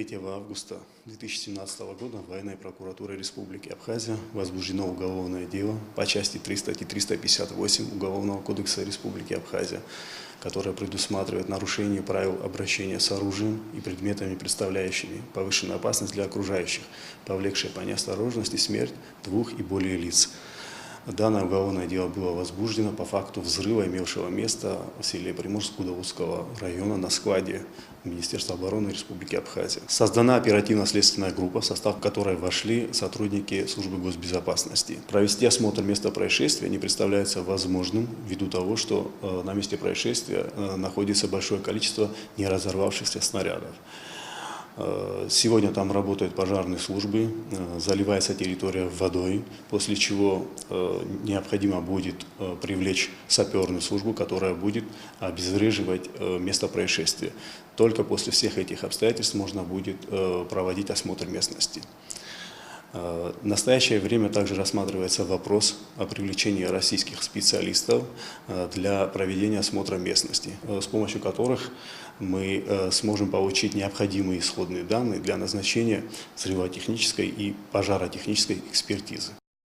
3 августа 2017 года военной прокуратурой Республики Абхазия возбуждено уголовное дело по части 3 статьи 358 Уголовного кодекса Республики Абхазия, которое предусматривает нарушение правил обращения с оружием и предметами, представляющими повышенную опасность для окружающих, повлекшее по неосторожности смерть 2 и более лиц. Данное уголовное дело было возбуждено по факту взрыва, имевшего место в селе Приморско-Кудовского района на складе Министерства обороны Республики Абхазия. Создана оперативно-следственная группа, в состав которой вошли сотрудники службы госбезопасности. Провести осмотр места происшествия не представляется возможным ввиду того, что на месте происшествия находится большое количество неразорвавшихся снарядов. Сегодня там работают пожарные службы, заливается территория водой, после чего необходимо будет привлечь саперную службу, которая будет обезвреживать место происшествия. Только после всех этих обстоятельств можно будет проводить осмотр местности. В настоящее время также рассматривается вопрос о привлечении российских специалистов для проведения осмотра местности, с помощью которых мы сможем получить необходимые исходные данные для назначения взрывотехнической и пожаротехнической экспертизы.